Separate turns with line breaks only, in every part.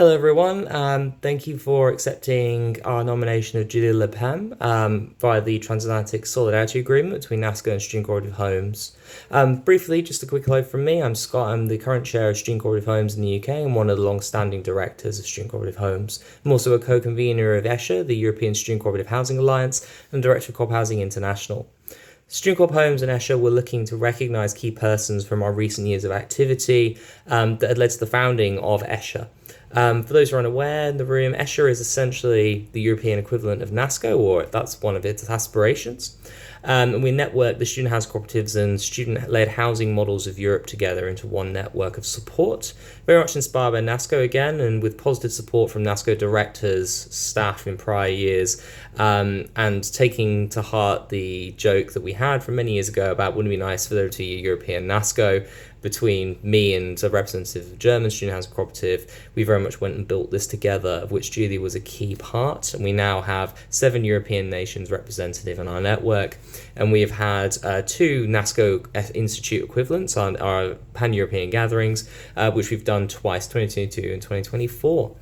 Hello, everyone. Thank you for accepting our nomination of Julia LaPalme via the Transatlantic Solidarity Agreement between NASCO and Student Cooperative Homes. Briefly, just a quick hello from me. I'm Scott. I'm the current chair of Student Cooperative Homes in the UK and one of the long-standing directors of Student Cooperative Homes. I'm also a co-convener of ESHA, the European Student Cooperative Housing Alliance, and director of Co-op Housing International. Student Co-op Homes and ESHA were looking to recognise key persons from our recent years of activity that had led to the founding of ESHA. For those who are unaware in the room, ESHA is essentially the European equivalent of NASCO, or that's one of its aspirations. And we network the student housing cooperatives and student-led housing models of Europe together into one network of support, very much inspired by NASCO again, and with positive support from NASCO directors, staff in prior years, and taking to heart the joke that we had from many years ago about wouldn't it be nice for there to be a European NASCO between me and a representative of German Student Housing Cooperative. We very much went and built this together, of which Julie was a key part, and we now have 7 European nations represented in our network, and we have had 2 NASCO Institute equivalents on our pan-European gatherings, which we've done twice, 2022 and 2024.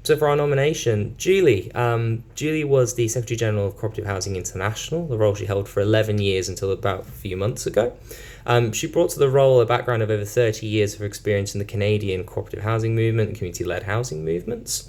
So for our nomination, Julie was the Secretary General of Cooperative Housing International, the role she held for 11 years until about a few months ago. She brought to the role a background of over 30 years of experience in the Canadian cooperative housing movement and community-led housing movements.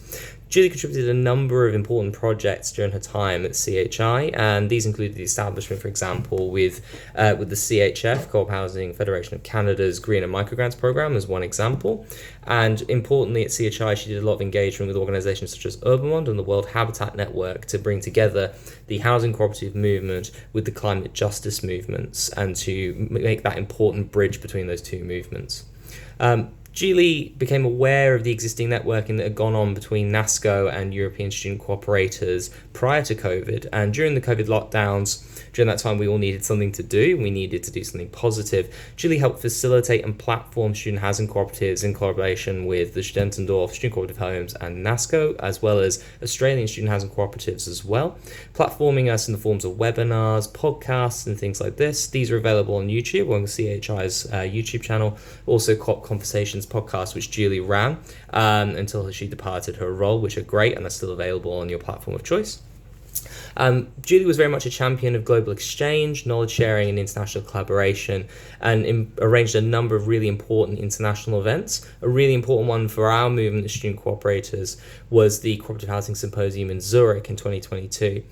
Julie contributed a number of important projects during her time at CHI, and these included the establishment, for example, with the CHF, Co-op Housing Federation of Canada's Green and Microgrants program as one example. And importantly, at CHI, she did a lot of engagement with organisations such as Urbamonde and the World Habitat Network to bring together the housing cooperative movement with the climate justice movements and to make that important bridge between those two movements. Julie became aware of the existing networking that had gone on between NASCO and European student cooperators prior to COVID. And during the COVID lockdowns, during that time, we all needed something to do. We needed to do something positive. Julie helped facilitate and platform student housing cooperatives in collaboration with the Studentendorf, Student Cooperative Homes and NASCO, as well as Australian Student Housing Cooperatives as well, platforming us in the forms of webinars, podcasts, and things like this. These are available on YouTube, on CHI's YouTube channel, also Co-op Conversations podcast, which Julie ran until she departed her role, which are great and are still available on your platform of choice. Julie was very much a champion of global exchange, knowledge sharing and international collaboration, and arranged a number of really important international events. A really important one for our movement of student cooperators was the Cooperative Housing Symposium in Zurich in 2022.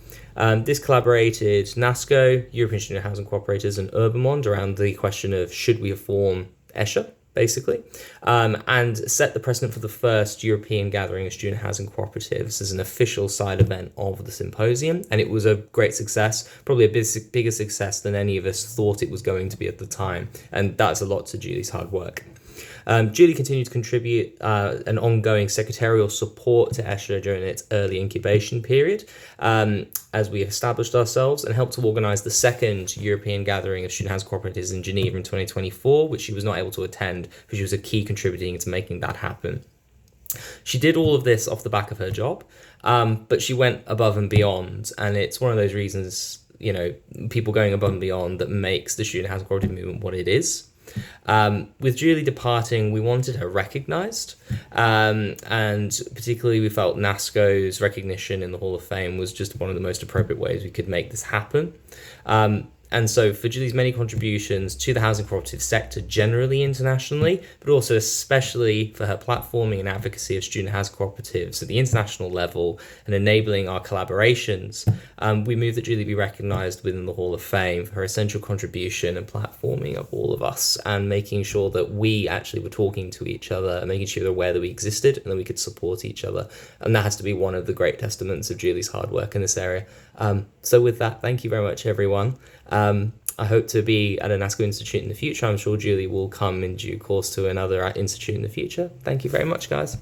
This collaborated NASCO, European Student Housing Cooperators, and Urbamonde around the question of should we form ESHA, basically, and set the precedent for the first European gathering of student housing cooperatives as an official side event of the symposium. And it was a great success, probably a bigger success than any of us thought it was going to be at the time. And that's a lot to Julie's hard work. Julie continued to contribute an ongoing secretarial support to ESHA during its early incubation period as we established ourselves, and helped to organise the second European gathering of student housing cooperatives in Geneva in 2024, which she was not able to attend, but she was a key contributing to making that happen. She did all of this off the back of her job, but she went above and beyond, and it's one of those reasons, people going above and beyond that makes the student housing cooperative movement what it is. With Julie departing, we wanted her recognised, and particularly we felt NASCO's recognition in the Hall of Fame was just one of the most appropriate ways we could make this happen. And so for Julie's many contributions to the housing cooperative sector generally internationally, but also especially for her platforming and advocacy of student housing cooperatives at the international level and enabling our collaborations, we moved that Julie be recognised within the Hall of Fame for her essential contribution and platforming of all of us, and making sure that we actually were talking to each other and making sure they're aware that we existed and that we could support each other. And that has to be one of the great testaments of Julie's hard work in this area. So with that, thank you very much, everyone. I hope to be at a NASCO institute in the future. I'm sure Julie will come in due course to another institute in the future. Thank you very much, guys.